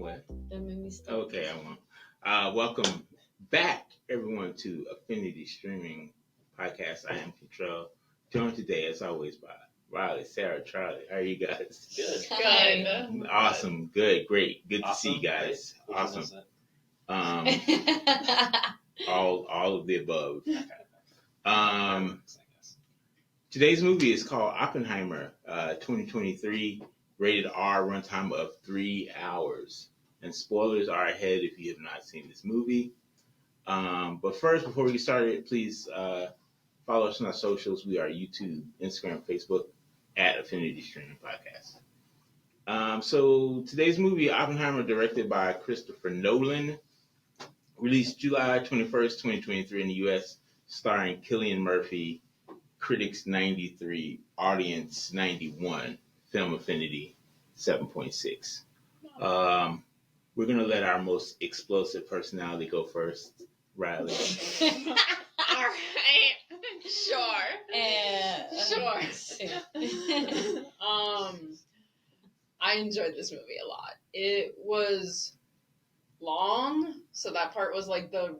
what? That made me stop. Okay, I won't. Welcome back, everyone, to Affinity Streaming Podcast. I am Control, joined today, as always, by Riley, Sarah, Charlie. How are you guys? Good. Good. Awesome. Good. Great. Good to Awesome. see you guys. Great. Awesome. All of the above. Today's movie is called Oppenheimer, 2023, rated R, runtime of 3 hours. And spoilers are ahead if you have not seen this movie. But first, before we get started, please follow us on our socials. We are YouTube, Instagram, Facebook, at Affinity Streaming Podcast. So today's movie, Oppenheimer, directed by Christopher Nolan, released July 21st, 2023 in the U.S., starring Cillian Murphy, critics 93, audience 91, film affinity 7.6. We're going to let our most explosive personality go first. Riley. All right. Sure. I enjoyed this movie a lot. It was long, so that part was like the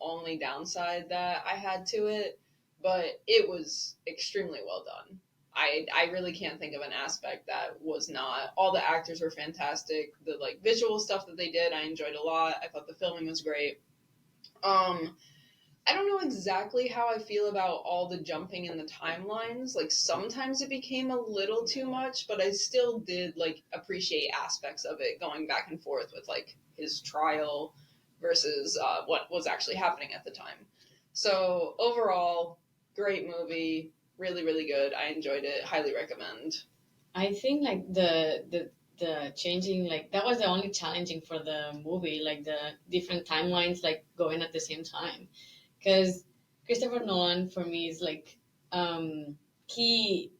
only downside that I had to it, but it was extremely well done. I really can't think of an aspect that was not. All the actors were fantastic. The visual stuff that they did, I enjoyed a lot. I thought the filming was great. I don't know exactly how I feel about all the jumping in the timelines. Sometimes it became a little too much, but I still did appreciate aspects of it going back and forth with his trial versus what was actually happening at the time. So overall, great movie. Really, really good. I enjoyed it. Highly recommend. I think the changing, that was the only challenging for the movie, the different timelines going at the same time. Because Christopher Nolan for me is he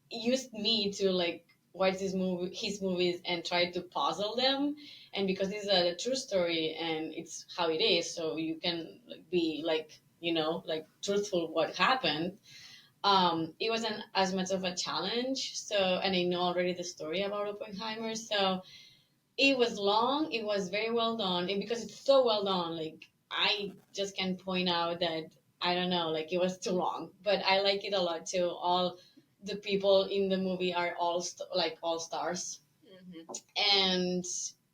used me to watch his movies and try to puzzle them, and because it's a true story and it's how it is, so you can be truthful what happened. It wasn't as much of a challenge. So, and I know already the story about Oppenheimer. So it was long. It was very well done. And because it's so well done, I just can point out that, I don't know, it was too long, but I like it a lot too. All the people in the movie are all stars. Mm-hmm. And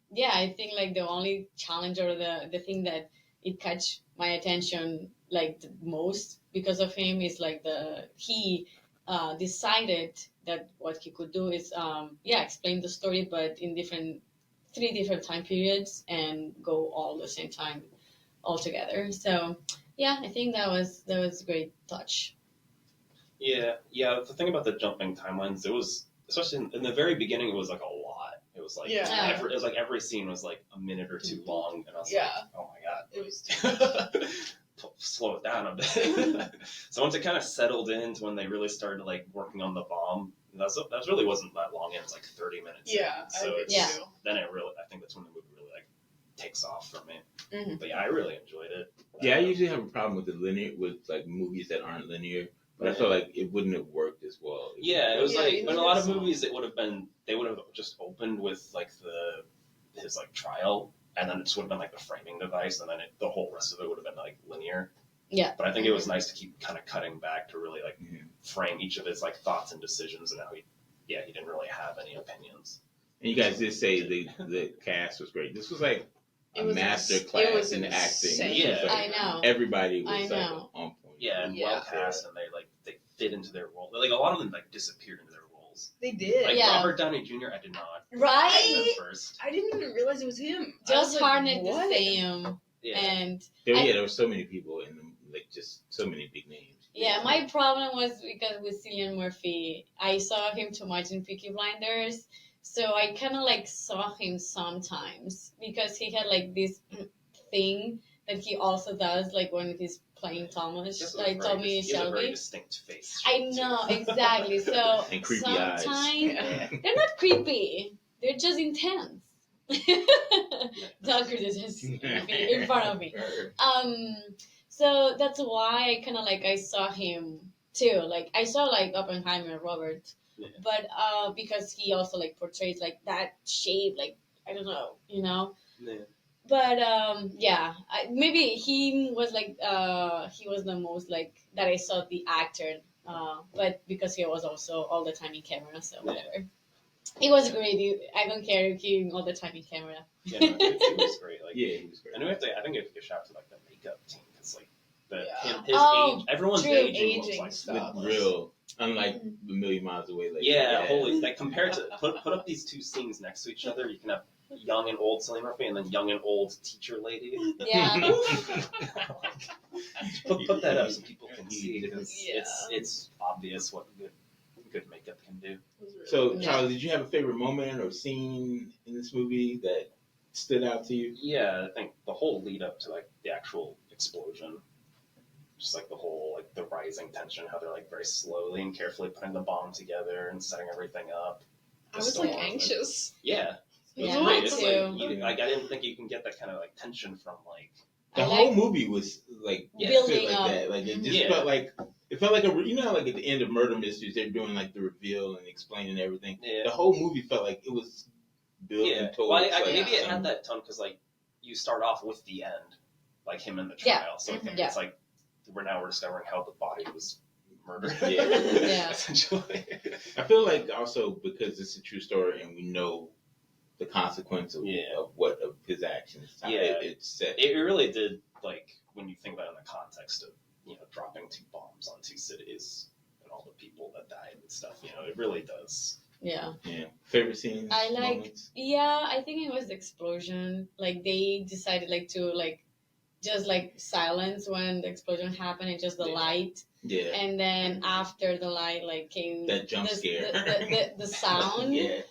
yeah, I think the only challenge or the thing that it catch my attention the most because of him is he decided that what he could do is explain the story, but in three different time periods and go all the same time all together. So yeah, I think that was a great touch. Yeah. The thing about the jumping timelines, it was, especially in the very beginning, it was a lot. It was every scene was a minute or two long, and I was oh my god, it was slow it down a bit. So once it kind of settled into when they really started working on the bomb, that really wasn't that long. It was 30 minutes. Yeah, so then I think that's when the movie really takes off for me. Mm-hmm. But yeah, I really enjoyed it. Yeah, I usually have a problem with movies that aren't linear. But I felt it wouldn't have worked as well. Yeah, it was in a lot of movies they would have just opened with his trial, and then it just would have been the framing device, and then the whole rest of it would have been linear. Yeah. But I think it was nice to keep kind of cutting back to really frame each of his thoughts and decisions, and how he didn't really have any opinions. And you guys did say the cast was great. This was a master class in acting. Yeah, I know. Everybody was on point. Yeah, and well cast, and they fit into their role. A lot of them disappeared into their roles. They did. Robert Downey Jr. I did not. Right. First. I didn't even realize it was him. Just Harnett the same. Yeah. And there were so many people in them, just so many big names. Yeah, my problem was because with Cillian Murphy, I saw him too much in Peaky Blinders, so I kind of saw him sometimes because he had this thing that he also does when he's playing Thomas, Tommy Shelby. He has a very distinct face. I know, exactly. So and creepy sometimes eyes. They're not creepy; they're just intense. Don't criticize in front of me. So that's why I kind of I saw him too. I saw Oppenheimer, Robert, but because he also portrays that shape, I don't know, you know. Yeah. But yeah, maybe he was like he was the most like that I saw the actor, but because he was also all the time in camera, so whatever. It was great. I don't care if he all the time in camera. Yeah, no, he was great. Like, Yeah, he was great. And I think we have to give a shout out to like the makeup team because like his Oh, age, everyone's true. aging looks like stuff. With real, unlike a million miles away. Like holy, like compared to put up these two scenes next to each other, you can have young and old Cillian Murphy and then young and old teacher lady. Yeah. put that up so people can see because Yeah. it's obvious what good makeup can do. So, Charles, did you have a favorite moment or scene in this movie that stood out to you? Yeah, I think the whole lead up to like the actual explosion, just like the whole like the rising tension, how they're like very slowly and carefully putting the bomb together and setting everything up. I was like anxious. Yeah, it was Yeah, great. me It's too. like I didn't think you can get that kind of like tension from like The I whole like movie was like building like up. that. Like it just Yeah. felt like a you know like at the end of murder mysteries they're doing like the reveal and explaining everything. Yeah. The whole movie felt like it was building towards. Well, like, maybe it had that tone because like you start off with the end, like him in the trial. So I think it's like we're discovering how the body was murdered. Yeah. Yeah. Essentially. I feel like also because it's a true story and we know the consequence of his actions. Yeah. It's set. It really did, like, when you think about it in the context of, dropping 2 bombs on 2 cities and all the people that died and stuff, it really does. Yeah. Yeah. Favorite scenes? I like, moments? yeah, I think it was the explosion. Like, they decided, like, to, like, just, like, silence when the explosion happened and just the light. Yeah. And then after the light, like, came... That jump scare. The sound. Yeah.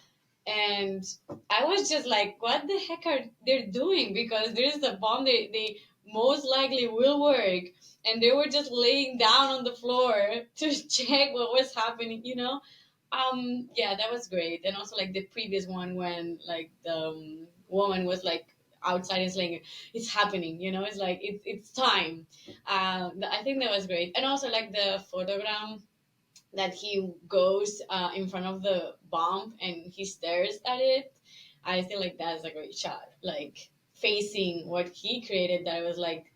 And I was just like, what the heck are they doing? Because there's the bomb, they most likely will work. And they were just laying down on the floor to check what was happening, Yeah, that was great. And also, like, the previous one when, like, the woman was, like, outside and saying, it's happening, it's like, it's time. I think that was great. And also, like, the photogram that he goes in front of the bomb and he stares at it. I feel like that's a great shot. Like, facing what he created, that was, like,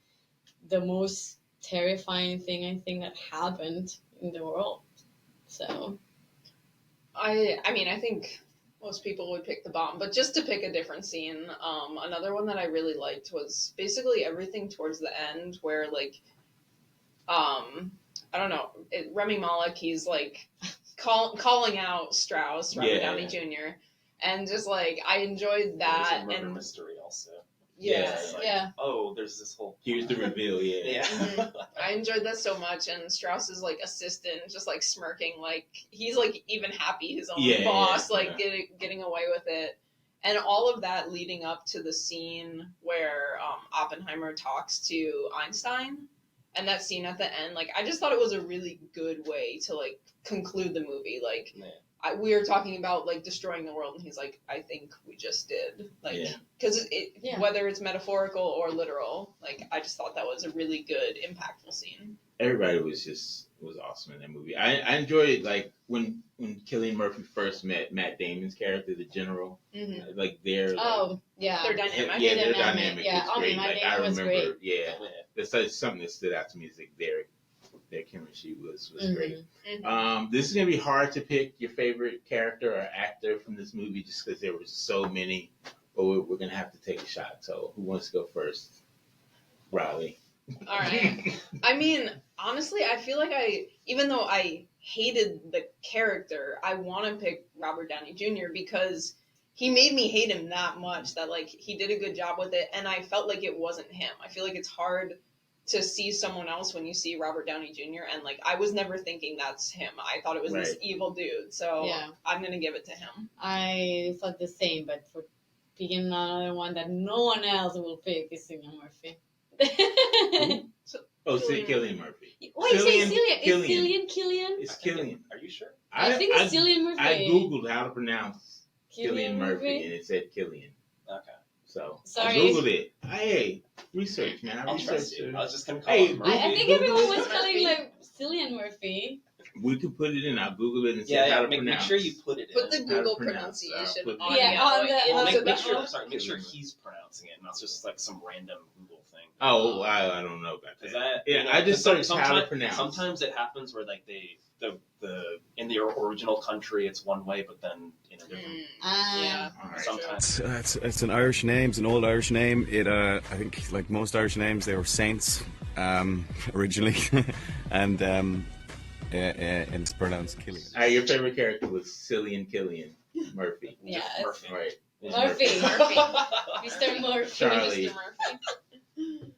the most terrifying thing I think that happened in the world. So I mean, I think most people would pick the bomb, but just to pick a different scene, another one that I really liked was basically everything towards the end where, like, I don't know, Remy Malek, he's, like, calling out Strauss, Robert Downey Jr., and just, like, I enjoyed that. There's a murder and mystery also. Yes. Like, oh, there's this whole... Here's the reveal, yeah. Mm-hmm. I enjoyed that so much, and Strauss's, like, assistant just, like, smirking, like, he's, like, even happy his own boss, getting away with it. And all of that leading up to the scene where Oppenheimer talks to Einstein, and that scene at the end, like, I just thought it was a really good way to, like, conclude the movie. Like, we were talking about, like, destroying the world, and he's like, I think we just did. Like, because whether it's metaphorical or literal, like, I just thought that was a really good, impactful scene. Everybody was awesome in that movie. I enjoyed, like, when Cillian Murphy first met Matt Damon's character, the general. Mm-hmm. Like, their dynamic. Yeah, their dynamic yeah. was great. Matt Like, Damon I was remember, great. yeah. That's something that stood out to me is like their chemistry was great. Mm-hmm. This is gonna be hard to pick your favorite character or actor from this movie just because there were so many. But we're gonna have to take a shot. So who wants to go first? Riley. All right. I mean, honestly, I feel like even though I hated the character, I want to pick Robert Downey Jr. because he made me hate him that much that, like, he did a good job with it, and I felt like it wasn't him. I feel like it's hard to see someone else when you see Robert Downey Jr., and, like, I was never thinking that's him. I thought it was this evil dude, so I'm going to give it to him. I thought the same, but for picking another one that no one else will pick is Cillian Murphy. Cillian Murphy. Wait, say Cillian. Cillian. Is Cillian? It's Cillian. Are you sure? I think it's Cillian Murphy. I googled how to pronounce Cillian Murphy, and it said Cillian. Okay. So sorry. I googled it. Hey, research, man. I'll trust you. I was just gonna call Hey, him Murphy. I think everyone was calling like Cillian Murphy. We could put it in. I'll Google it and say how to make pronounce. sure you put it Put in. the Google pronounce, pronunciation put- on Yeah, on the- Well, on make the- sure he's pronouncing it, not just like some random Google thing. Oh, I don't know about Is that. that Yeah, I just searched how to pronounce. Sometimes it happens where like the in the original country it's one way, but then in a different. Yeah. All right. Sometimes. It's an Irish name. It's an old Irish name. It I think like most Irish names, they were saints originally, and it's pronounced Killian. Your favorite character was Cillian Killian Murphy. Yes. Murphy. Right. Murphy. Mr. Murphy. Charlie. Mr. Murphy.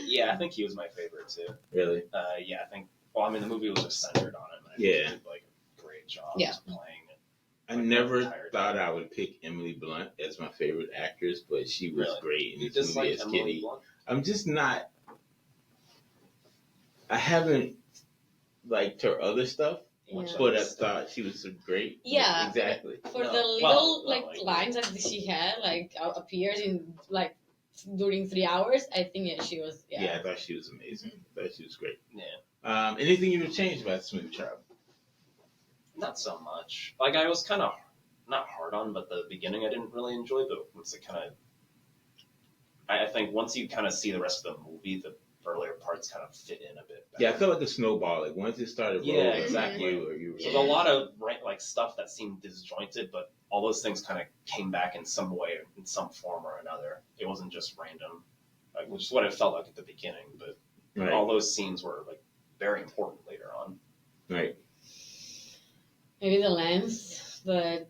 Yeah, I think he was my favorite too. Really? Yeah, I think. Well, I mean, the movie was just centered on him. And I think Yeah. he did like a great job Yeah. just playing it. I never thought I would pick Emily Blunt as my favorite actress, but she was Really? great in You this just movie like as Emily Kitty. Blunt? I'm just not. I haven't liked her other stuff, Yeah. but I thought she was so great. Yeah. Exactly. For No, the well, little no, like- lines that she had appeared in during 3 hours, I think she was Yeah, I thought she was amazing. I thought she was great. Yeah. Anything you would change about this movie, Charlie? Not so much. Like I was kind of not hard on, but the beginning I didn't really enjoy. But once it kind of, I think once you kind of see the rest of the movie, the earlier parts kind of fit in a bit better. Yeah, I felt like a snowball. Like once it started rolling, Yeah, exactly. you were. There's a lot of like stuff that seemed disjointed, but all those things kind of came back in some way, in some form or another. It wasn't just random, which is what it felt like at the beginning. But Right. all those scenes were like very important later on. Right. maybe the lens, but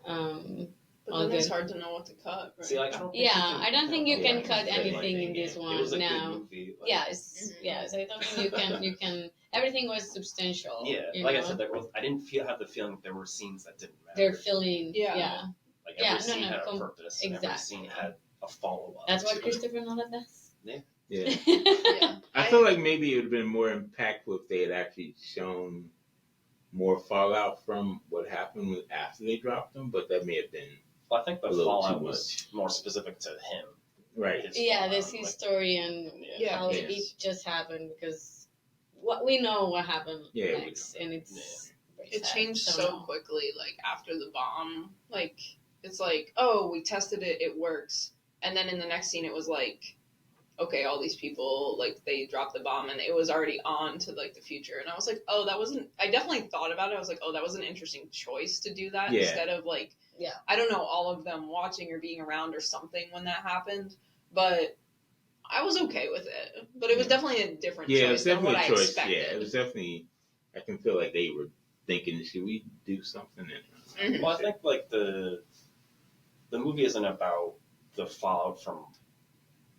But All then it's good. hard to know what to cut. Right? See, like, I don't think yeah, you can I don't think you cut can it. cut Yeah, anything in yeah. this It one was a good now. movie. Like, Yes, yes. I don't think you can. Everything was substantial. Yeah, you like I know? said, I didn't have the feeling that there were scenes that didn't matter. They're filling. Yeah. Yeah, Like Yeah, every scene had a com- purpose, and every exactly. scene had a follow up. that's what Christopher Nolan does. Yeah. Yeah. I feel like maybe it would have been more impactful if they had actually shown more fallout from what happened after they dropped them, but that may have been Well, I think the a little fallout too was more specific to him. right. His Yeah, fallout, this his like- story and Yeah. how Yes. it just happened because what we know what happened Yeah, we next, and it's very It sad, changed so so no. quickly, like after the bomb. Like it's like, oh, we tested it, it works. And then in the next scene it was like, okay, all these people, like they dropped the bomb and it was already on to like the future. And I was like, oh, that wasn't, I definitely thought about it. I was like, oh, that was an interesting choice to do that Yeah. instead of like, Yeah. I don't know, all of them watching or being around or something when that happened. But I was okay with it. But it was definitely a different Yeah, it choice was than definitely what a I choice. expected. Yeah, it was definitely. I can feel like they were thinking, should we do something? Mhm. Well, I think like the movie isn't about the fallout from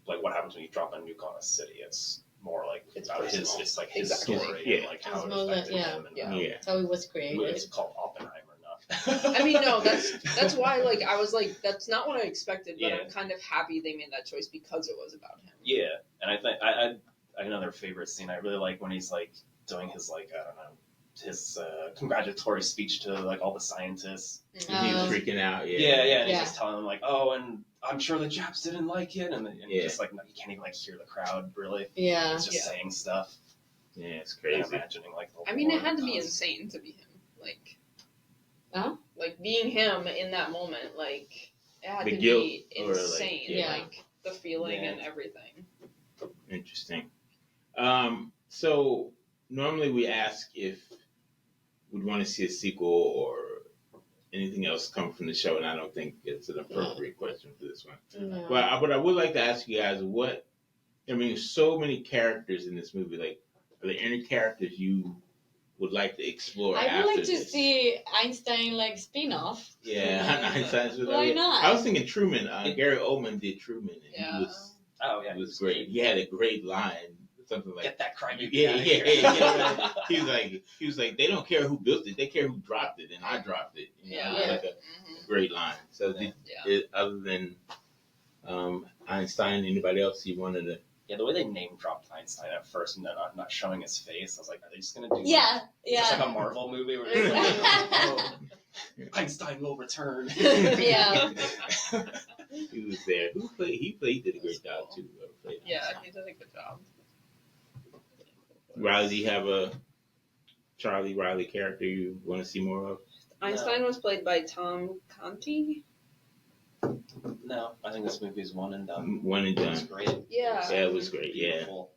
like what happens when you drop a nuke on a city. It's more like It's about his, personal. it's like his Exactly. story Yeah. and like how it It's more affected like- him. And yeah. Yeah. So it was created. It's called Oppenheimer, not. I mean, no, that's why, like, I was like, that's not what I expected, but Yeah. I'm kind of happy they made that choice because it was about him. Yeah, and I think I another favorite scene I really like when he's like doing his like I don't know his congratulatory speech to like all the scientists. He was freaking out. Yeah, Yeah. and he's Yeah. just telling them like, oh, and I'm sure the Japs didn't like it, and Yeah. just like you can't even like hear the crowd really. Yeah. He's just Yeah. saying stuff. Yeah, it's And crazy. imagining like. The I mean, it war had to be and insane to be him. Like, Huh? like being him in that moment, like, it had The to guilt, be or, like, insane. yeah. Like, the feeling Yeah. and everything. Interesting. So normally we ask if we'd want to see a sequel or anything else come from the show, and I don't think it's an appropriate question for this one. No. But I would like to ask you guys so many characters in this movie. Like, are there any characters you would like to explore I after would like to this? see Einstein like spin-off. Yeah, Einstein's with Why not? I was thinking Truman. Gary Oldman did Truman, and Yeah. he was great. He had a great line, something like, Get that crybaby Yeah, out of yeah, here. yeah. He was like, they don't care who built it, they care who dropped it, and I dropped it. You know, Yeah. it was like Mhm. a great line. So, Yeah. other than Einstein, anybody else you wanted to? Yeah, the way they name dropped Einstein at first and then not showing his face, I was like, are they just gonna do? Yeah, It's like yeah. a Marvel movie where it's like, oh, Einstein will return. Yeah. He was there. He did a great job too. Whoever played Yeah, Einstein. he did a good job. Riley, do you have a Charlie Riley character you want to see more of? Einstein was played by Tom Conti. No, I think this movie is one and done. One and It was done. great. Yeah. Yeah, it was great. Yeah. Beautiful.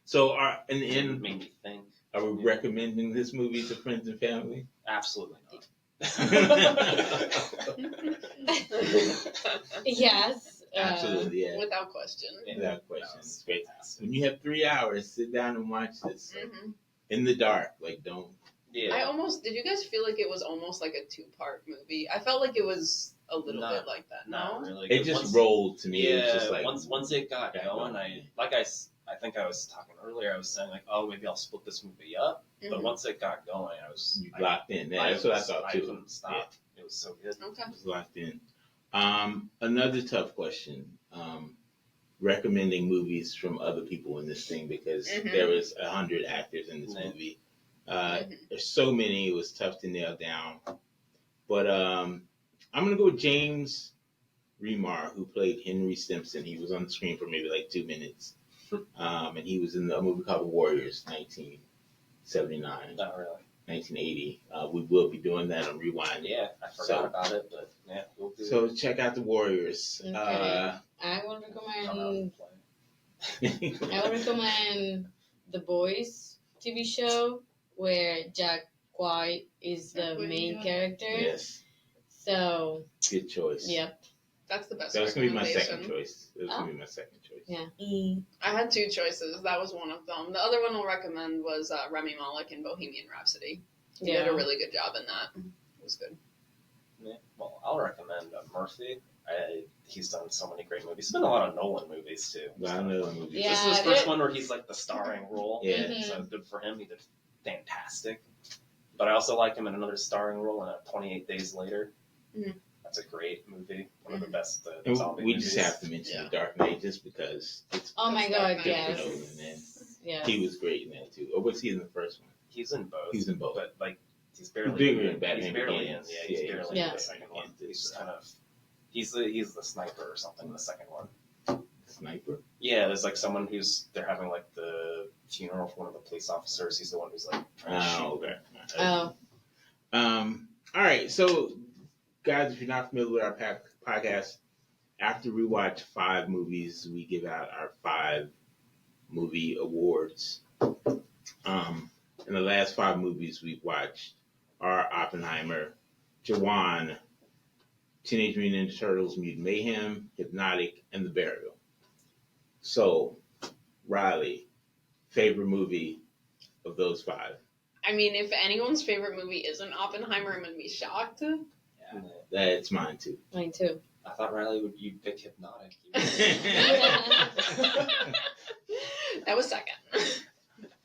So, in the It end, made me think. are we recommending this movie to friends and family? Absolutely not. Yes. Absolutely, yeah. Without question. Without question. No, It's great. fantastic. When you have 3 hours, sit down and watch this Hmm. in the dark. Like, don't. Yeah. Did you guys feel like it was almost like a 2-part movie? I felt like it was a little Not- bit like that. Not No? really. It 'cause just once- rolled to me. Yeah. It was just like once it got Yeah, going, I think I was talking earlier. I was saying like, oh, maybe I'll split this movie up. But Mhm. once it got going, you locked in. Yeah, that's what I thought too. couldn't stop. It was so good. Okay. It was locked in. Another tough question. Recommending movies from other people in this thing because Mhm. there was 100 actors in this Yeah. movie. Mhm. There's so many. It was tough to nail down. But I'm gonna go with James Remar, who played Henry Simpson. He was on the screen for maybe like 2 minutes. And he was in a movie called Warriors, 1979, Not really. 1980. We will be doing that on Rewind. Yeah, I forgot So- about it, but yeah, we'll do So check out the Warriors. Okay. I would it. Come out recommend. and play. I would recommend The Boys TV show where Jack White is the Jack White, main yeah. character. Yes, So good choice. yep. That's the best That was gonna be my recommendation. second choice. It was gonna be my second choice. Yeah. I had 2 choices. That was one of them. The other one I'll recommend was Remy Malek in Bohemian Rhapsody. He did Yeah. a really good job in that. It was good. Yeah. Well, I'll recommend Murphy. He's done so many great movies. He's been in a lot of Nolan movies too. But I know the movie. Yeah. This is his first one where he's like the starring role. Yeah. Mhm. So good for him. He did fantastic. But I also like him in another starring role in 28 Days Later. Mhm. That's a great movie. One of Mhm. the best And zombie we movies. just have to mention Yeah. The Dark Knight just because it's Oh my That's God! Dark Knight. Yes. Nolan, man. Yes. he was great in that too. Or was he in the first one? He's in both. He's in both. But like he's barely Bigger in Batman He's barely in. Begins. Yeah, he's Yeah, barely yeah. in the second one. Yeah. He's just kind of he's the sniper or something in the second one. Sniper. Yeah, there's like someone they're having like the funeral for one of the police officers. He's the one who's like trying to shoot. Oh, okay. Oh. All right. So, guys, if you're not familiar with our podcast, after we watch 5 movies, we give out our 5 movie awards. And the last 5 movies we've watched are Oppenheimer, Jawan, Teenage Mutant Ninja Turtles, Mutant Mayhem, Hypnotic, and The Burial. So, Riley, favorite movie of those 5? I mean, if anyone's favorite movie isn't Oppenheimer, I'm going to be shocked. Yeah. That's mine too. Mine too. I thought Riley would you pick Hypnotic. That was second.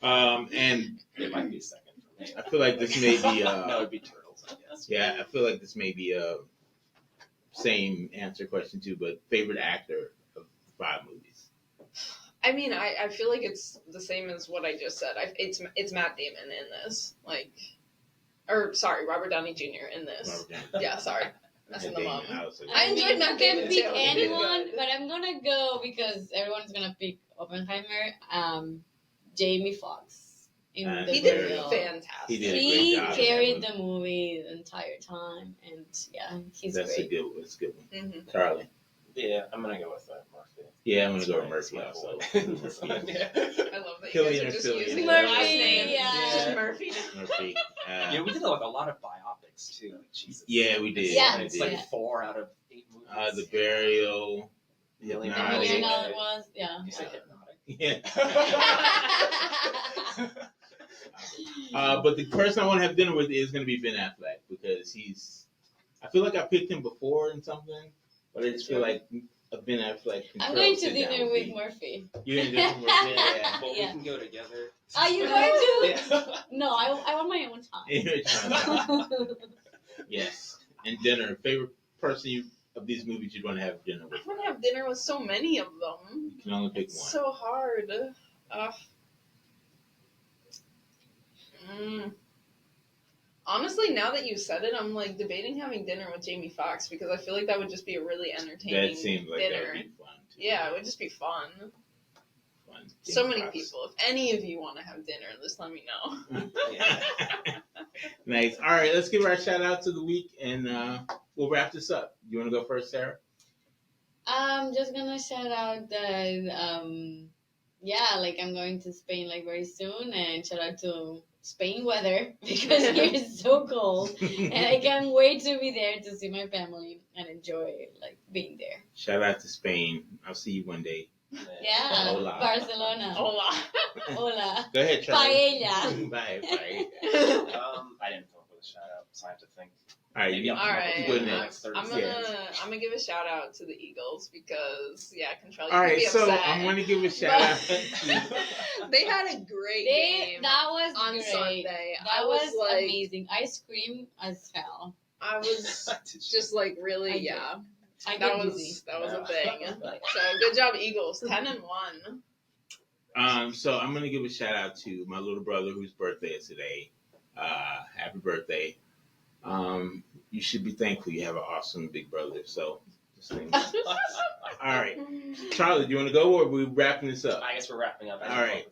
And It might be second for me. I feel like this may be no, it'd be Turtles, I guess. yeah, I feel like this may be a same answer question too, but favorite actor of the 5 movies. I mean, I feel like it's the same as what I just said. It's Matt Damon in this. Robert Downey Jr. in this. Robert Downey. Yeah, sorry. Messing them up. I enjoyed Matt I can Damon, pick too. anyone, Good. but I'm gonna go because everyone's gonna pick Oppenheimer. Jamie Foxx in Uh, the He did Burial. fantastic. He did a great He job in that carried movie. the movie the entire time, and yeah, he's That's great. a good one. That's a good one. Mhm. Charlie. Yeah, I'm gonna go with Murphy. Yeah, I'm gonna go with That's Murphy my also. boy. Yeah. I love that you Killian guys are or just Cillian. using Murphy, the last name. yeah. Just Murphy. Murphy. Yeah, we did like a lot of biopics too. Like, Jesus. Yeah, we did. Yeah. we It's did. like Yeah. 4 out of 8 movies. The Burial. Million And Hypnotic. you know Hypnotic. it was, yeah. You say Hypnotic? Yeah. But the person I want to have dinner with is going to be Ben Affleck because I feel like I picked him before in something, but I just feel like a Ben Affleck. I'm going to sit down dinner with me. Murphy. You're going to dinner with Yeah. Well, Yeah. we can go together. Are you going to? Yeah. No, I want my own time. You're trying to- yes. And dinner. Favorite person of these movies you'd want to have dinner with? I want to have dinner with so many of them. You can only pick It's one. so hard. Honestly, now that you said it, I'm like debating having dinner with Jamie Foxx because I feel like that would just be a really entertaining That seems like dinner. that would be fun too. Yeah, it would just be fun. Fun. So many people. If any of you want to have dinner, just let me know. Nice. All right, let's give our shout out to the week, and we'll wrap this up. You want to go first, Sarah? I'm just gonna shout out that I'm going to Spain like very soon, and shout out to Spain weather because here is so cold, and I can't wait to be there to see my family and enjoy like being there. Shout out to Spain. I'll see you one day. Yeah, Hola. Barcelona. Hola. Hola. Go ahead, Charlie. Paella. Bye. I didn't come up with a shout out, so I have to think. All right, Maybe I'll come All up right. with Go one next. next I'm Thursday. gonna give a shout out to the Eagles because Control. You All can right, be so upset. I'm going to give a shout out to They had a great game That was on great. Sunday. That I was like, amazing. I screamed as hell. I was just like really, I did. yeah. I That get was dizzy. a thing. So good job, Eagles. 10-1. So I'm going to give a shout out to my little brother whose birthday is today. Happy birthday. You should be thankful you have an awesome big brother. So, just think. All right. Charlie, do you want to go or are we wrapping this up? I guess we're wrapping up. All right.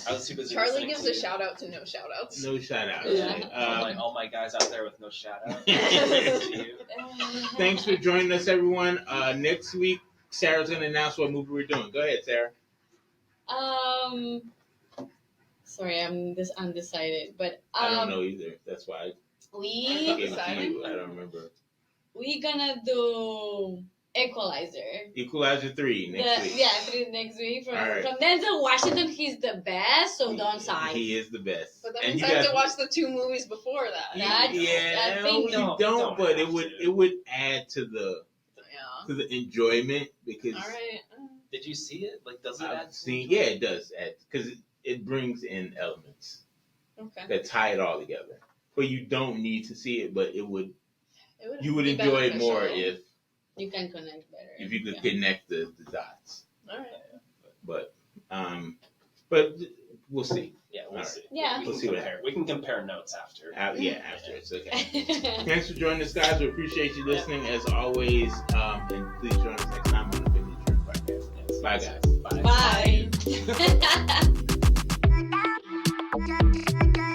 I was too busy. Charlie listening gives to a you. shout out to no shout outs. No shout out. Yeah. All my guys out there with no shout out. Thanks for joining us, everyone. Next week, Sarah's going to announce what movie we're doing. Go ahead, Sarah. Sorry, I'm just undecided, but I don't know either. That's why I we gave it to you. I don't remember. we gonna do Equalizer. Equalizer 3 next week. Next week from, All right. from Denzel Washington. He's the best, so don't sigh. He is the best. But that And means you I have guys- to watch the 2 movies before that. That's- yeah, I think- you No, don't, don't but have to. it would add to the Yeah. enjoyment because All right. Did you see it? Like, does it I've add? seen. Yeah, it does add because it brings in elements Okay. that tie it all together. But you don't need to see it, but it would. It You would be enjoy it more beneficial. You can connect better. if you could Yeah. connect the dots. All right. But we'll see. Yeah, we'll All see. Yeah. We We'll can see what compare. We can compare notes after. After it's okay. Thanks for joining us, guys. We appreciate you listening as always. And please join us next time on the Affinity Streaming Podcast. Bye, guys. Bye. Bye.